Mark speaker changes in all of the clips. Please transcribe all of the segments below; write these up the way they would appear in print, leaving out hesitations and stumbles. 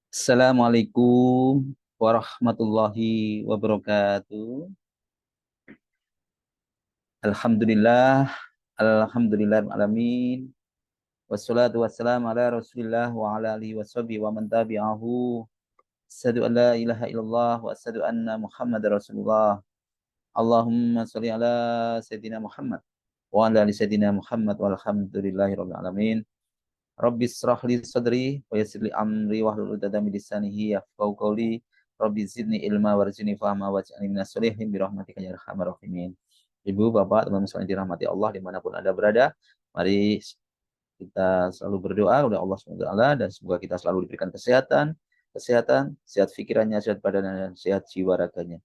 Speaker 1: Assalamualaikum warahmatullahi wabarakatuh. Alhamdulillah, alhamdulillah alamin. Wassalatu wassalamu ala Rasulillah wa ala alihi washabihi wa man tabi'ahu. Asyhadu an la ilaha illallah wa asyhadu anna Muhammadar Rasulullah. Allahumma shalli ala sayyidina Muhammad wa ala ali sayyidina Muhammad walhamdulillahi rabbil alamin. Rabbi israh li sadri wa yassir li amri wahlul 'uqdatam min lisani yafqahu qawli. Rabbi zidni ilma warzuqni fahma waj'alni minas sholihin bi rahmatika ya arhamar rahimin. Ibu, Bapak, teman-teman sekalian dirahmati Allah dimanapun Anda berada, mari kita selalu berdoa kepada Allah SWT dan semoga kita selalu diberikan kesehatan, sehat pikirannya, sehat badannya, dan sehat jiwa raganya.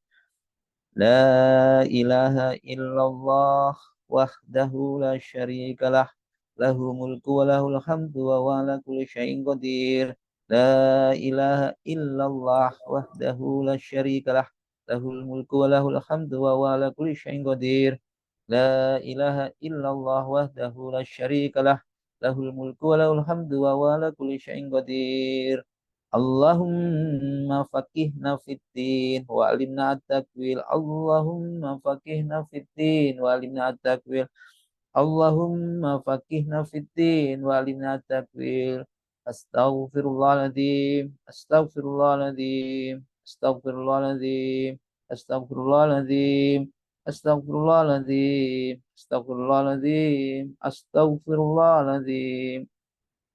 Speaker 1: La ilaha illallah wahdahu la syarikalah lahu mulku wa lahul hamdu wa huwa ala kulli syai'in qadir. La ilaha illallah wahdahu la syarikalah lahul mulku wa lahul hamdu wa huwa ala kulli syai'in qadir. La ilaha illallah wahdahu la syarikalah lahul mulku wa lahul hamdu wa huwa ala kulli syai'in qadir. Allahumma faqihna fiddin wa alimna at-takwil. Allahumma faqihna fiddin wa alimna at-takwil. Allahumma faqihna fiddin wa alimna at-takwil. Astaghfirullahaladzim. Astaghfirullahaladzim. Astaghfirullahaladzim. Astaghfirullahaladzim. Astaghfirullahaladzim. Astaghfirullahaladzim. Astaghfirullahaladzim.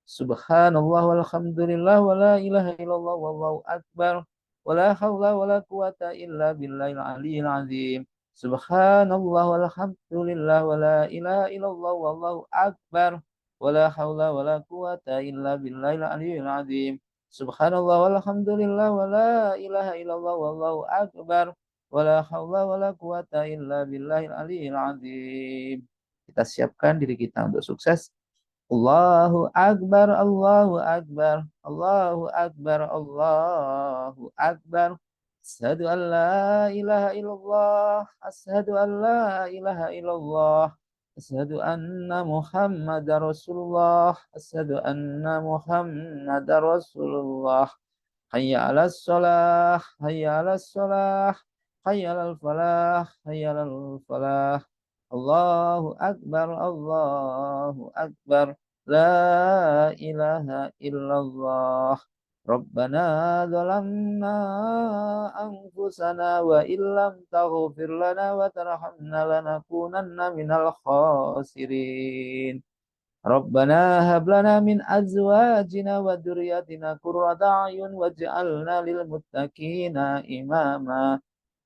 Speaker 1: Subhanallah walhamdulillah wa la ilaha illallah wallahu akbar wa la hawla wa la quwata illa billahil aliyyil azim. Subhanallah walhamdulillah wa la ilaha illallah wallahu akbar wa la hawla wa la quwata illa billahil aliyyil azim. Subhanallah walhamdulillah wa la ilaha illallah wallahu akbar wa la hawla wa la quwata illa billahil aliyyil azim. Kita siapkan diri kita untuk sukses. Allahu Akbar, Allahu Akbar, Allahu Akbar, Allahu Akbar. Asyhadu an la ilaha illallah, asyhadu an la ilaha illallah, asyhadu anna Muhammadar Rasulullah, asyhadu anna Muhammadar Rasulullah. Hayya 'alas shalah, hayya 'alas shalah, hayya 'alal falah, hayya 'alal falah. Allahu Akbar, Allahu Akbar. La ilaha illallah. Rabbana zalamna anfusana wa illam taghfir lana wa tarhamna lanakunanna minal khasirin. Rabbana hab lana min azwajina wa dzurriyyatina qurrata a'yun waj'alna lil muttaqina imama.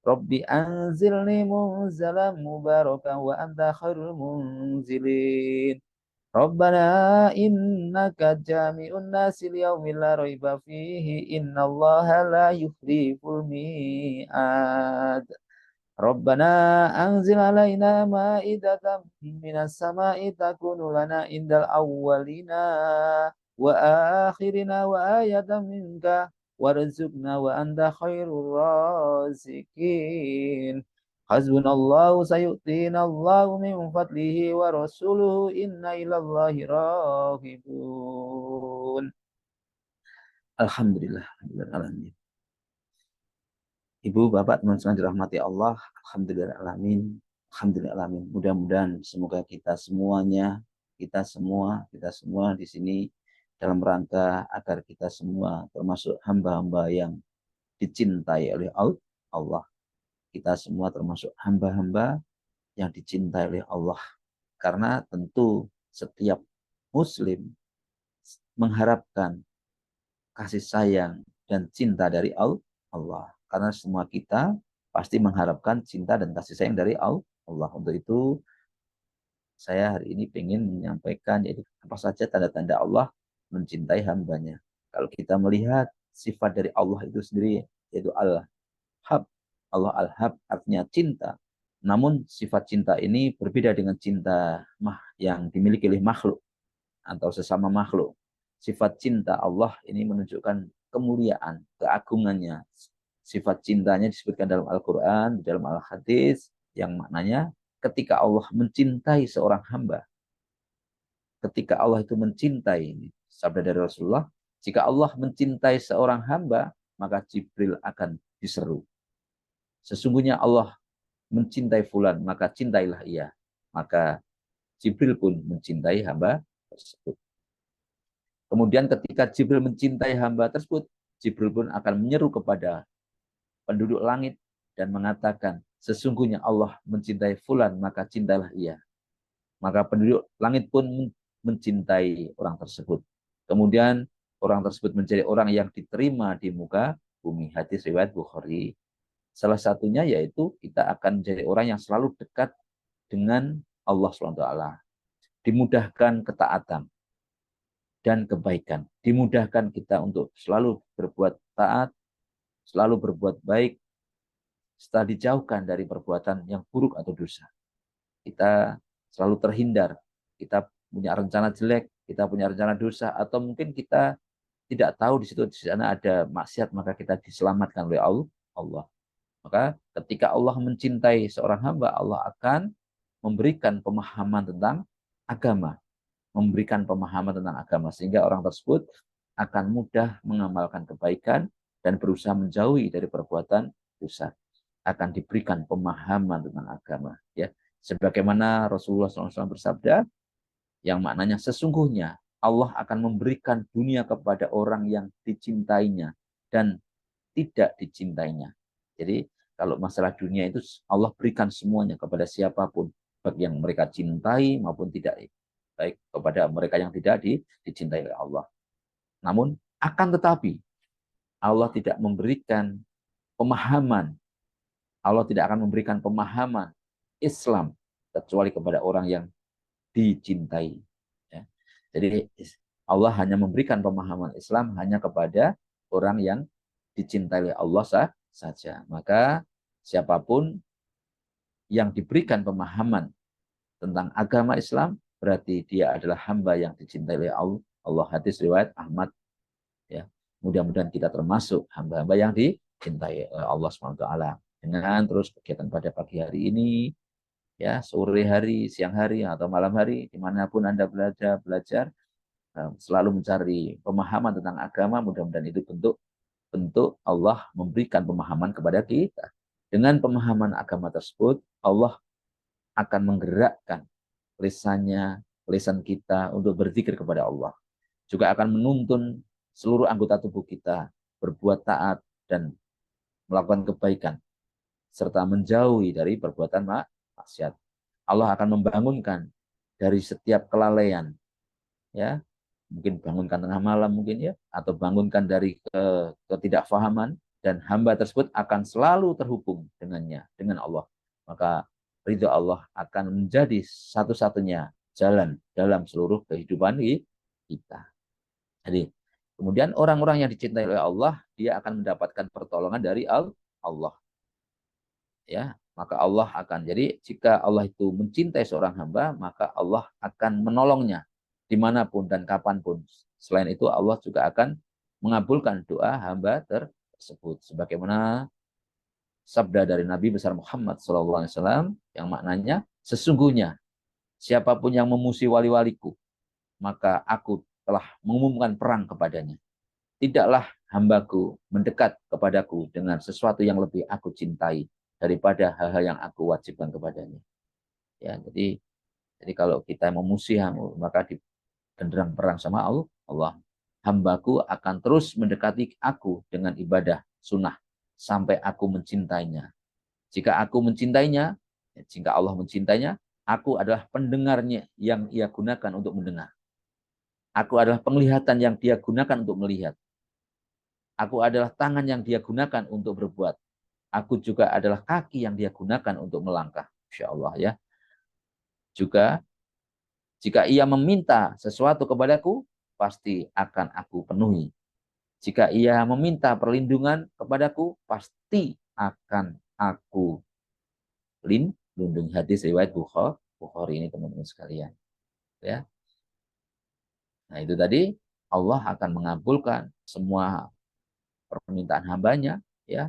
Speaker 1: Rabbi anzilni munzalan mubarakan wa anta khairul munzilin. Rabbana innaka jami'un nasi liyaumin la raiba fihi innallaha la yukhliful mi'ad. Rabbana anzil alaina ma'idatan minas sama'i takunu lana indal awwalina wa akhirina wa ayatan minka warzuqna wa anta khairur razikin. Hasbunallahu sayu'tinallahu min fadlihi wa rasuluhu inna ilallahi rahibun. Alhamdulillah. Alhamdulillah. Ibu, Bapak, teman-teman dirahmati Allah. Alhamdulillah alamin. Alhamdulillah alamin. Mudah-mudahan semoga kita semuanya, kita semua di sini dalam rangka agar kita semua termasuk hamba-hamba yang dicintai oleh Allah. Kita semua termasuk hamba-hamba yang dicintai oleh Allah. Karena tentu setiap muslim mengharapkan kasih sayang dan cinta dari Allah. Karena semua kita pasti mengharapkan cinta dan kasih sayang dari Allah. Untuk itu saya hari ini ingin menyampaikan yaitu apa saja tanda-tanda Allah mencintai hambanya. Kalau kita melihat sifat dari Allah itu sendiri yaitu Al-Hab. Allah Al-Hab artinya cinta. Namun sifat cinta ini berbeda dengan cinta yang dimiliki oleh makhluk atau sesama makhluk. Sifat cinta Allah ini menunjukkan kemuliaan, keagungannya. Sifat cintanya disebutkan dalam Al-Quran, dalam Al-Hadis, yang maknanya ketika Allah mencintai seorang hamba, ketika Allah itu mencintai, sabda dari Rasulullah, Jika Allah mencintai seorang hamba, maka Jibril akan diseru. Sesungguhnya Allah mencintai fulan, maka cintailah ia. Maka Jibril pun mencintai hamba tersebut. Kemudian ketika Jibril mencintai hamba tersebut, Jibril pun akan menyeru kepada penduduk langit dan mengatakan, sesungguhnya Allah mencintai fulan, maka cintailah ia. Maka penduduk langit pun mencintai orang tersebut. Kemudian orang tersebut menjadi orang yang diterima di muka bumi. Hadis riwayat Bukhari. Salah satunya yaitu kita akan menjadi orang yang selalu dekat dengan Allah SWT. Dimudahkan ketaatan dan kebaikan. Dimudahkan kita untuk selalu berbuat taat, selalu berbuat baik, setelah dijauhkan dari perbuatan yang buruk atau dosa. Kita selalu terhindar. Kita punya rencana jelek, kita punya rencana dosa, atau mungkin kita tidak tahu di sana ada maksiat, maka kita diselamatkan oleh Allah. Maka ketika Allah mencintai seorang hamba, Allah akan memberikan pemahaman tentang agama, sehingga orang tersebut akan mudah mengamalkan kebaikan dan berusaha menjauhi dari perbuatan dosa. Akan diberikan pemahaman tentang agama, ya. Sebagaimana Rasulullah SAW bersabda, yang maknanya sesungguhnya Allah akan memberikan dunia kepada orang yang dicintainya dan tidak dicintainya. Jadi kalau masalah dunia itu Allah berikan semuanya kepada siapapun, bagi yang mereka cintai maupun tidak, baik kepada mereka yang tidak dicintai oleh Allah. Namun akan tetapi Allah tidak memberikan pemahaman, Allah tidak akan memberikan pemahaman Islam kecuali kepada orang yang dicintai. Ya. Jadi Allah hanya memberikan pemahaman Islam hanya kepada orang yang dicintai oleh Allah saja. Maka siapapun yang diberikan pemahaman tentang agama Islam, berarti dia adalah hamba yang dicintai oleh Allah. Hadis riwayat Ahmad. Ya. Mudah-mudahan kita termasuk hamba-hamba yang dicintai oleh Allah SWT. Dengan terus kegiatan pada pagi hari ini, ya, sore hari, siang hari, atau malam hari, dimanapun Anda belajar, selalu mencari pemahaman tentang agama. Mudah-mudahan itu bentuk Allah memberikan pemahaman kepada kita. Dengan pemahaman agama tersebut, Allah akan menggerakkan lisan kita untuk berzikir kepada Allah. Juga akan menuntun seluruh anggota tubuh kita berbuat taat dan melakukan kebaikan, serta menjauhi dari perbuatan maksiat. Allah akan membangunkan dari setiap kelalaian, ya, mungkin bangunkan tengah malam mungkin, ya, atau bangunkan dari ketidakfahaman, dan hamba tersebut akan selalu terhubung dengannya, dengan Allah. Maka ridho Allah akan menjadi satu-satunya jalan dalam seluruh kehidupan kita. Jadi kemudian orang-orang yang dicintai oleh Allah, dia akan mendapatkan pertolongan dari Allah. Ya, maka Allah akan, jadi jika Allah itu mencintai seorang hamba, maka Allah akan menolongnya dimanapun dan kapanpun. Selain itu Allah juga akan mengabulkan doa hamba tersebut, sebagaimana sabda dari Nabi besar Muhammad SAW yang maknanya, sesungguhnya siapapun yang memusuhi wali-waliku, maka aku telah mengumumkan perang kepadanya. Tidaklah hambaku mendekat kepadaku dengan sesuatu yang lebih aku cintai daripada hal-hal yang aku wajibkan kepadanya. Ya, jadi kalau kita memusuhi, maka di genderang perang sama Allah, hambaku akan terus mendekati aku dengan ibadah sunnah sampai aku mencintainya. Jika aku mencintainya, jika Allah mencintainya, aku adalah pendengarnya yang ia gunakan untuk mendengar. Aku adalah penglihatan yang dia gunakan untuk melihat. Aku adalah tangan yang dia gunakan untuk berbuat. Aku juga adalah kaki yang dia gunakan untuk melangkah. Insya Allah, ya. Juga jika ia meminta sesuatu kepadaku, pasti akan aku penuhi. Jika ia meminta perlindungan kepadaku, pasti akan aku lindungi. Hadis riwayat Bukhari ini, teman-teman sekalian. Ya. Nah, itu tadi Allah akan mengabulkan semua permintaan hambanya, ya.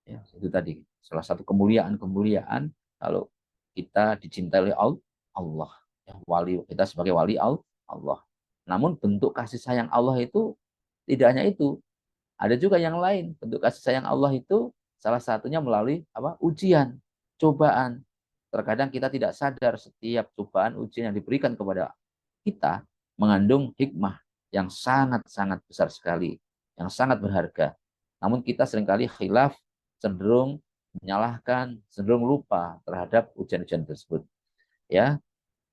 Speaker 1: Ya, itu tadi salah satu kemuliaan kalau kita dicintai oleh Allah, ya, wali kita sebagai wali Allah. Namun bentuk kasih sayang Allah itu tidak hanya itu, ada juga yang lain. Bentuk kasih sayang Allah itu salah satunya melalui apa? Ujian, cobaan. Terkadang kita tidak sadar setiap cobaan ujian yang diberikan kepada kita mengandung hikmah yang sangat-sangat besar sekali, yang sangat berharga. Namun kita seringkali khilaf, cenderung menyalahkan, cenderung lupa terhadap ujian-ujian tersebut. Ya,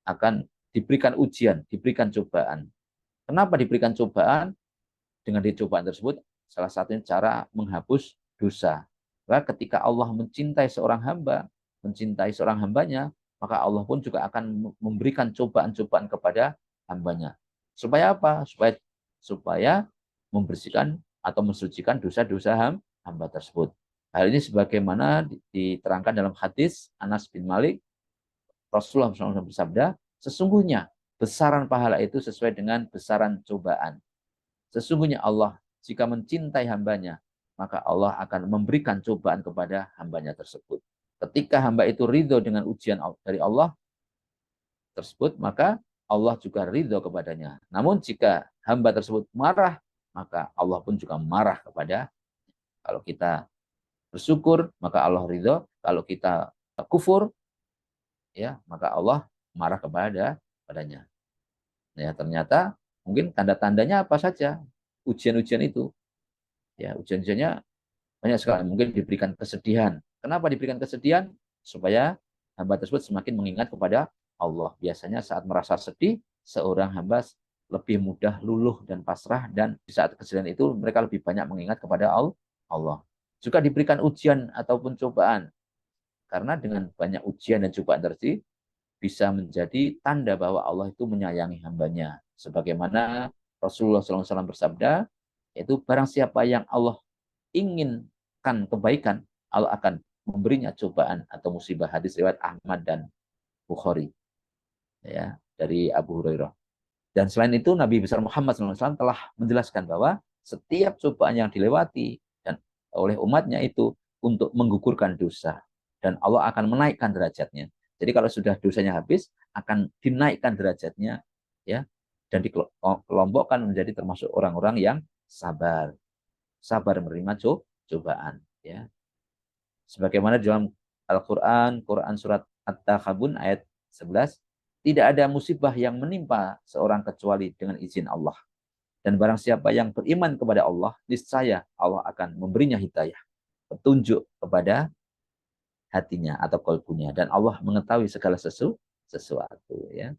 Speaker 1: akan diberikan ujian, diberikan cobaan. Kenapa diberikan cobaan? Dengan dicobaan tersebut, salah satunya cara menghapus dosa. Maka ketika Allah mencintai seorang hamba, mencintai seorang hambanya, maka Allah pun juga akan memberikan cobaan-cobaan kepada hambanya. Supaya apa? Supaya membersihkan atau mensucikan dosa-dosa hamba tersebut. Hal ini sebagaimana diterangkan dalam hadis Anas bin Malik, Rasulullah SAW bersabda, sesungguhnya besaran pahala itu sesuai dengan besaran cobaan. Sesungguhnya Allah jika mencintai hambanya, maka Allah akan memberikan cobaan kepada hambanya tersebut. Ketika hamba itu ridho dengan ujian dari Allah tersebut, maka Allah juga ridho kepadanya. Namun jika hamba tersebut marah, maka Allah pun juga marah kepada. Kalau kita bersyukur, maka Allah ridho. Kalau kita kufur, ya maka Allah marah kepadanya. Ya, ternyata mungkin tanda-tandanya apa saja ujian-ujian itu. Ya, ujian-ujiannya banyak sekali. Mungkin diberikan kesedihan. Kenapa diberikan kesedihan? Supaya hamba tersebut semakin mengingat kepada Allah. Biasanya saat merasa sedih, seorang hamba lebih mudah luluh dan pasrah, dan di saat kesedihan itu mereka lebih banyak mengingat kepada Allah. Juga diberikan ujian ataupun cobaan. Karena dengan banyak ujian dan cobaan tersebut bisa menjadi tanda bahwa Allah itu menyayangi hambanya. Sebagaimana Rasulullah SAW bersabda, yaitu barang siapa yang Allah inginkan kebaikan, Allah akan memberinya cobaan atau musibah. Hadis riwayat Ahmad dan Bukhari, ya, dari Abu Hurairah. Dan selain itu Nabi besar Muhammad SAW telah menjelaskan bahwa setiap cobaan yang dilewati dan oleh umatnya itu untuk menggugurkan dosa, dan Allah akan menaikkan derajatnya. Jadi kalau sudah dosanya habis, akan dinaikkan derajatnya, ya, dan dikelompokkan menjadi termasuk orang-orang yang sabar, sabar menerima cobaan, ya. Sebagaimana dalam Al-Qur'an, Quran surat At-Takhabun ayat 11, tidak ada musibah yang menimpa seorang kecuali dengan izin Allah. Dan barang siapa yang beriman kepada Allah, niscaya Allah akan memberinya hidayah, petunjuk kepada hatinya atau kalbunya, dan Allah mengetahui segala sesuatu, ya.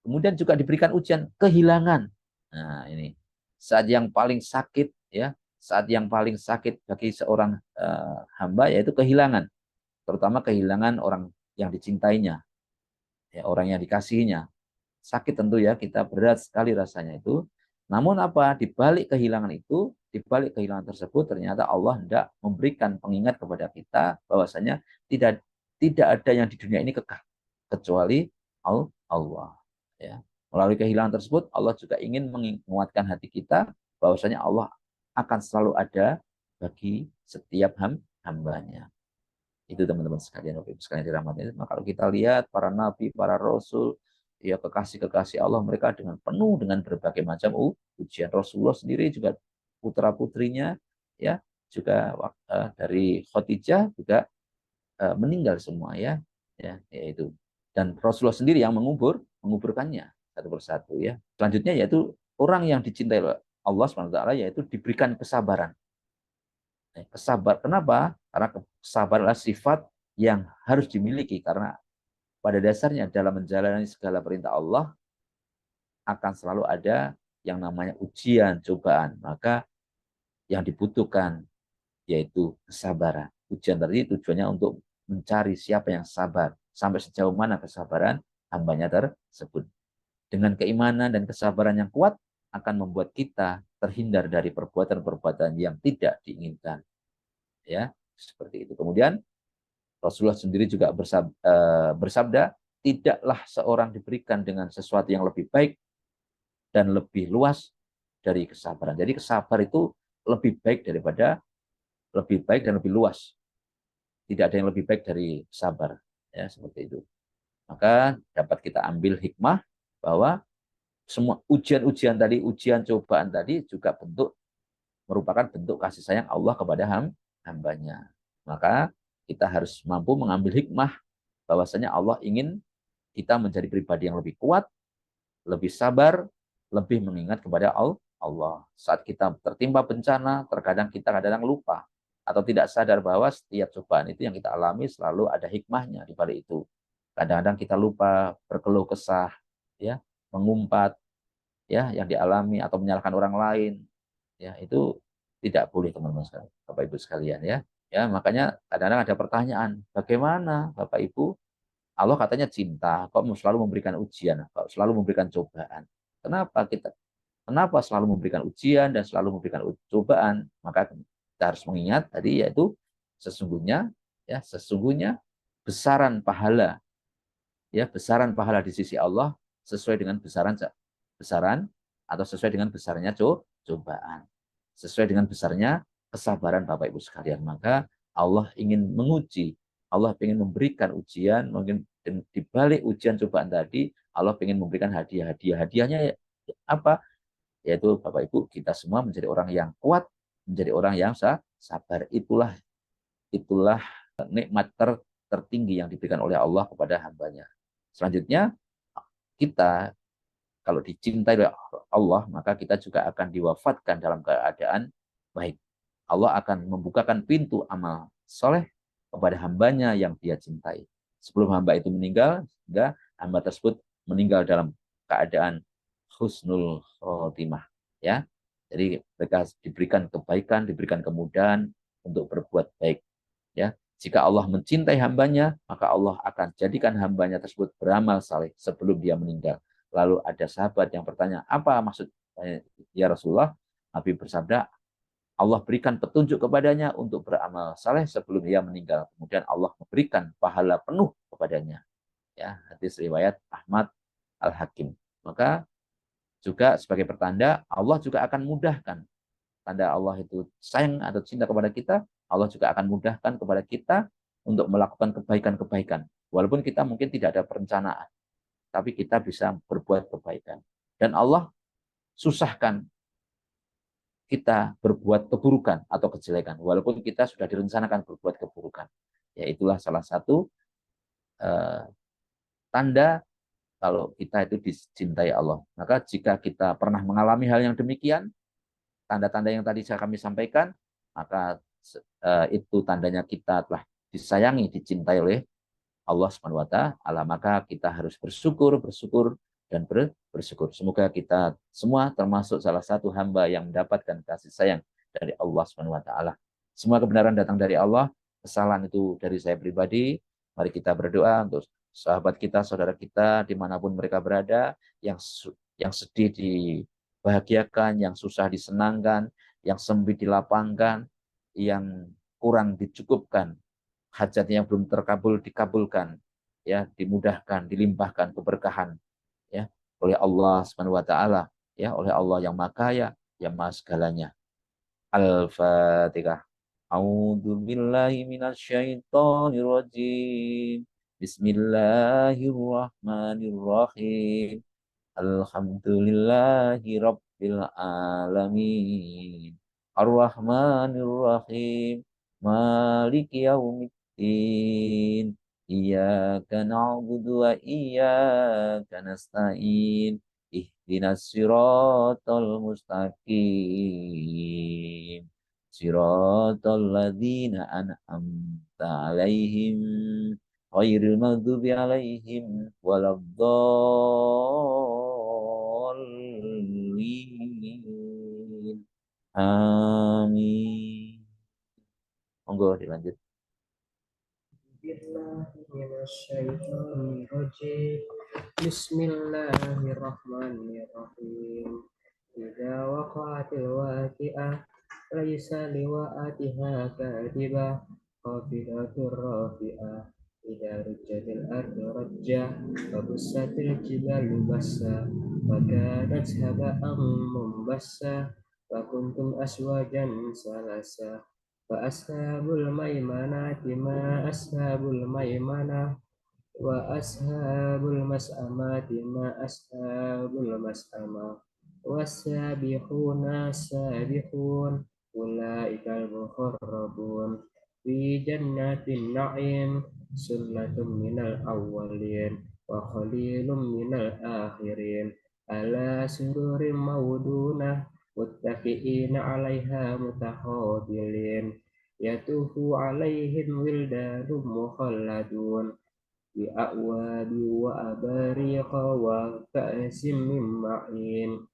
Speaker 1: Kemudian juga diberikan ujian kehilangan. Nah, ini saat yang paling sakit, ya, saat yang paling sakit bagi seorang hamba yaitu kehilangan, terutama kehilangan orang yang dicintainya, ya, orang yang dikasihinya. Sakit tentu ya, kita berat sekali rasanya itu. Namun apa? Di balik kehilangan itu, di balik kehilangan tersebut ternyata Allah hendak memberikan pengingat kepada kita bahwasanya tidak tidak ada yang di dunia ini kekal kecuali Allah. Ya. Melalui kehilangan tersebut Allah juga ingin menguatkan hati kita bahwasanya Allah akan selalu ada bagi setiap hambanya. Itu teman-teman sekalian, Bapak Ibu sekalian dirahmati. Maka kalau kita lihat para nabi, para rasul, ya kekasih-kekasih Allah, mereka dengan penuh dengan berbagai macam ujian. Rasulullah sendiri juga putra-putrinya, ya, juga dari Khadijah juga meninggal semua, ya, yaitu. Dan Rasulullah sendiri yang menguburkannya satu persatu, ya. Selanjutnya yaitu orang yang dicintai Allah SWT, yaitu diberikan kesabaran. Kesabar. Kenapa? Karena kesabaran adalah sifat yang harus dimiliki, karena pada dasarnya dalam menjalani segala perintah Allah akan selalu ada yang namanya ujian, cobaan. Maka yang dibutuhkan yaitu kesabaran. Ujian tadi tujuannya untuk mencari siapa yang sabar, sampai sejauh mana kesabaran hambanya tersebut. Dengan keimanan dan kesabaran yang kuat akan membuat kita terhindar dari perbuatan-perbuatan yang tidak diinginkan. Ya, seperti itu. Kemudian Rasulullah sendiri juga bersabda, tidaklah seorang diberikan dengan sesuatu yang lebih baik dan lebih luas dari kesabaran. Jadi kesabar itu lebih baik dan lebih luas. Tidak ada yang lebih baik dari sabar, ya, seperti itu. Maka dapat kita ambil hikmah bahwa semua ujian-ujian tadi, ujian cobaan tadi juga merupakan bentuk kasih sayang Allah kepada hambanya. Maka kita harus mampu mengambil hikmah bahwasanya Allah ingin kita menjadi pribadi yang lebih kuat, lebih sabar, lebih mengingat kepada Allah. Saat kita tertimpa bencana, terkadang kita kadang lupa atau tidak sadar bahwa setiap cobaan itu yang kita alami selalu ada hikmahnya di balik itu. Kadang-kadang kita lupa berkeluh kesah, ya, mengumpat, ya, yang dialami atau menyalahkan orang lain, ya, itu tidak boleh teman-teman sekalian, Bapak Ibu sekalian, ya. Ya, makanya kadang-kadang ada pertanyaan, bagaimana Bapak Ibu, Allah katanya cinta, kok selalu memberikan ujian, kok selalu memberikan cobaan. Kenapa selalu memberikan ujian dan selalu memberikan cobaan? Maka kita harus mengingat tadi, yaitu sesungguhnya besaran pahala, ya, besaran pahala di sisi Allah sesuai dengan besaran atau sesuai dengan besarnya cobaan, sesuai dengan besarnya kesabaran Bapak Ibu sekalian. Maka Allah ingin menguji, Allah ingin memberikan ujian, mungkin di balik ujian cobaan tadi Allah ingin memberikan hadiah. Hadiahnya apa? Yaitu Bapak Ibu, kita semua menjadi orang yang kuat, menjadi orang yang sabar. Itulah nikmat tertinggi yang diberikan oleh Allah kepada hambanya. Selanjutnya, kita kalau dicintai oleh Allah, maka kita juga akan diwafatkan dalam keadaan baik. Allah akan membukakan pintu amal soleh kepada hambanya yang dia cintai. Sebelum hamba itu meninggal, sehingga hamba tersebut meninggal dalam keadaan husnul khotimah. Ya, jadi mereka diberikan kebaikan, diberikan kemudahan untuk berbuat baik. Ya, jika Allah mencintai hambanya, maka Allah akan jadikan hambanya tersebut beramal saleh sebelum dia meninggal. Lalu ada sahabat yang bertanya, apa maksud ya Rasulullah? Nabi bersabda, Allah berikan petunjuk kepadanya untuk beramal saleh sebelum dia meninggal. Kemudian Allah memberikan pahala penuh kepadanya. Ya, hadis riwayat Ahmad Al-Hakim. Maka juga sebagai pertanda, Allah juga akan mudahkan. Tanda Allah itu sayang atau cinta kepada kita, Allah juga akan mudahkan kepada kita untuk melakukan kebaikan-kebaikan. Walaupun kita mungkin tidak ada perencanaan, tapi kita bisa berbuat kebaikan. Dan Allah susahkan kita berbuat keburukan atau kejelekan, walaupun kita sudah direncanakan berbuat keburukan. Ya, itulah salah satu tanda kalau kita itu dicintai Allah. Maka jika kita pernah mengalami hal yang demikian, tanda-tanda yang tadi kami sampaikan, maka itu tandanya kita telah disayangi, dicintai oleh Allah Subhanahu wa taala. Maka kita harus bersyukur dan bersyukur. Semoga kita semua termasuk salah satu hamba yang mendapatkan kasih sayang dari Allah Subhanahu wa taala. Semua kebenaran datang dari Allah, kesalahan itu dari saya pribadi. Mari kita berdoa untuk sahabat kita, saudara kita dimanapun mereka berada, yang sedih dibahagiakan, yang susah disenangkan, yang sempit dilapangkan, yang kurang dicukupkan, hajatnya yang belum terkabul dikabulkan, ya, dimudahkan, dilimpahkan keberkahan, ya, oleh Allah Subhanahu wa taala, ya, oleh Allah yang Maha Kaya, yang Maha segalanya. Al-Fatihah. A'udzu billahi minasyaitonir rajim. Bismillahirrahmanirrahim. Alhamdulillahi rabbil alamin. Ar-Rahmanir-Rahim. Maliki yaumiddin. Iyyaka na'budu wa iyyaka nasta'in. Ihdinas siratal mustaqim. Siratal ladzina an'amta 'alaihim ghairil maghdubi 'alaihim waladdallin. Amin. Monggo dilanjut.
Speaker 2: Bismillahirrahmanirrahim. Idza waqa'atil waqi'ah laisa liwa'atiha kadhibah qabilatur rafi'ah. Idza rujjatil ardu rajja wa bussatil jibalu bassa wa kanat haba'an mumbassa wa kuntum aswajan salasa. Fa ashabul maimanati ma ashabul maimanah وأصحاب المشأمة ما أصحاب المشأمة والسابقون السابقون أولئك المقربون في جنات النعيم سلة من الأولين وقليل من الآخرين على سرر موضونة متكئين عليها متقابلين يطوف عليهم ولدان مخلدون بأكواب وأباريق وكأس من معين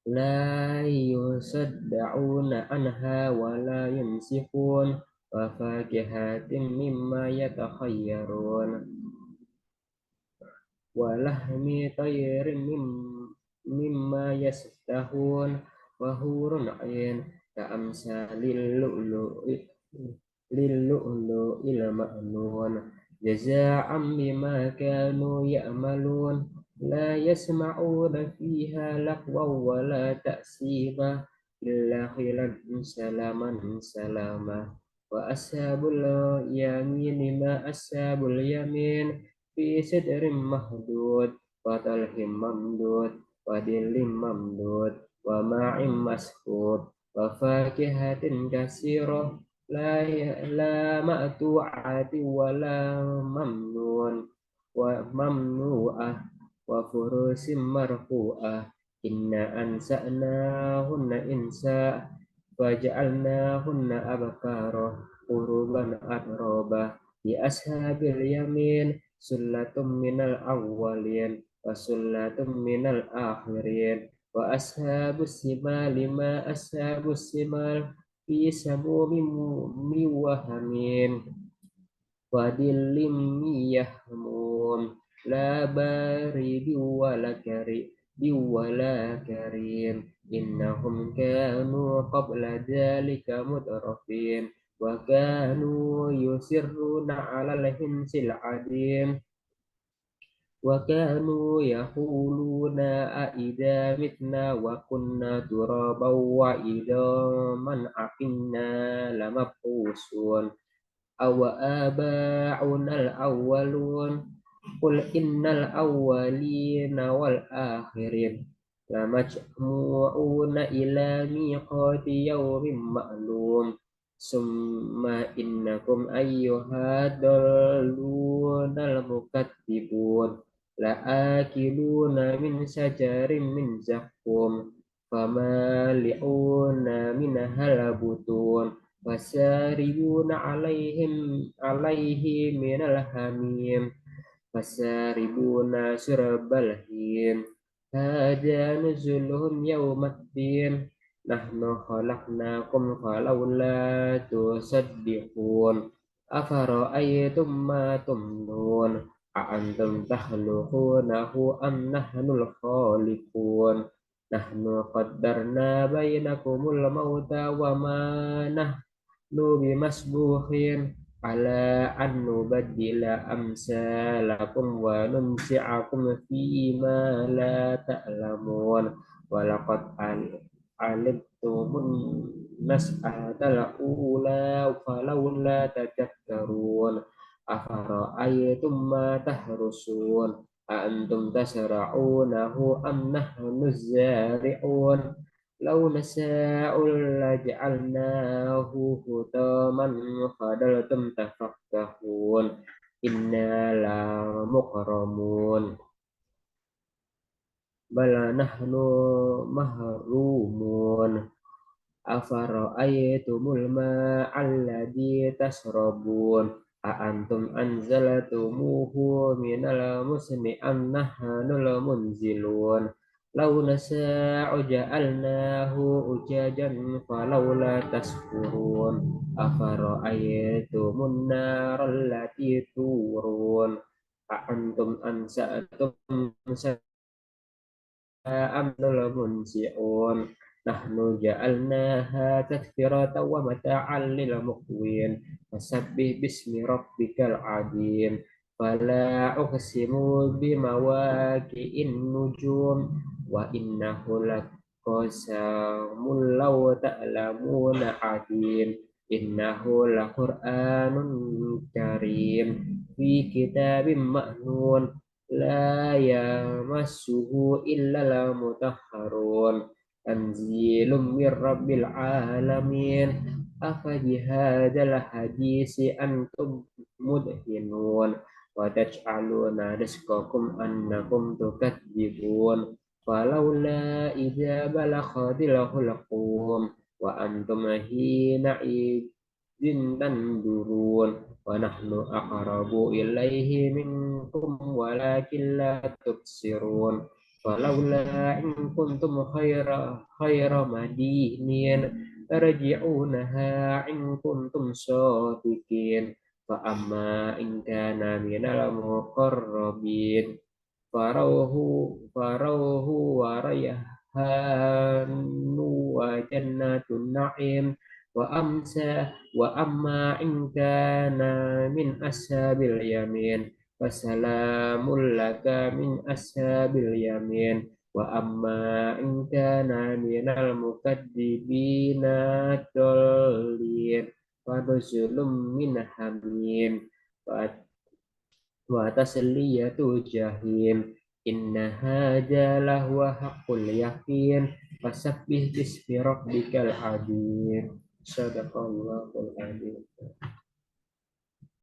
Speaker 2: لا يصدعون عنها ولا ينزفون وفاكهة مما يتخيرون ولحم طير مما يشتهون وحور عين كأمثال اللؤلؤ المكنون جزاء بما كانوا يعملون لا يسمعون فيها لغوا ولا تأثيما إلا قيلا سلاما سلاما وأصحاب اليمين ما أصحاب اليمين في سدر مهدود وطلح ممدود ودل ممدود وماء مسكوب وفاكهة كثيرة لا مقطوعة ولا ممنون وممنوعة وفرش مرفوعة إنا أنشأناهن إنشاء وجعلناهن أبكارا عربا أترابا لأصحاب اليمين سلة من الأولين وسلة من الآخرين وأصحاب الشمال ما أصحاب الشمال في سموم وحميم وظل يحموم لا بارد ولا كريم إنهم كانوا قبل ذلك مترفين وكانوا يصرون على الحنث العظيم وكانوا يقولون أئذا متنا وكنا ترابا وعظاما أئنا لمبعوثون أو آباؤنا الأولون قل إن الأولين والآخرين لمجموعون إلى ميقات يوم معلوم ثم إنكم أيها الضالون المكذبون لآكلون من شجر من زقوم فمالئون منها البطون فشاربون عليه من الحميم فشاربون شرب الهيم هذا نزلهم يوم الدين نحن خلقناكم فلولا تصدقون أفرأيتم ما تمنون أأنتم تخلقونه أم نحن الخالقون نحن قدرنا بينكم الموت وما نحن بمسبوقين على أن نبدل أمثالكم وننشئكم فيما لا تعلمون ولقد علمتم النشأة الأولى فلولا تذكرون أفرأيتم ما تحرسون أأنتم تزرعونه أم نحن الزارعون لو نشاء لجعلناه حطاما فظلتم تفكهون إنا لمغرمون بل نحن محرومون أفرأيتم الماء الذي تشربون أأنتم أنزلتموه من المزن أم نحن المنزلون لو نشاء جعلناه أجاجا فلولا تشكرون أفرأيتم النار التي تورون أأنتم أنشأتم أم المنشئون نحن جعلناها تذكرة ومتاعا للمقوين فسبح باسم ربك العظيم فلا أقسم بمواقع النجوم وإنه لقسم لو تعلمون عظيم إنه لقرآن كريم في كتاب مكنون لا يمسه إلا المطهرون تنزيل من رب العالمين أفبهذا الحديث أنتم مدهنون وتجعلون رزقكم أنكم تكذبون فلولا إذا بلغت الحلقوم وأنتم حينئذ تنظرون ونحن أقرب إليه منكم ولكن لا تبصرون فلولا إن كنتم خير مدينين ترجعونها إن كنتم صادقين فأما إن كان من المقربين فروه فروه وريحان وجنات النعيم وأما إن كان من أصحاب اليمين فسلام لك من أصحاب اليمين وأما إن كان من المكذبين الضالين فنزل من حميم وتسلية جحيم إن هذا لهو حق اليقين فسبح باسم ربك العظيم صدق الله العظيم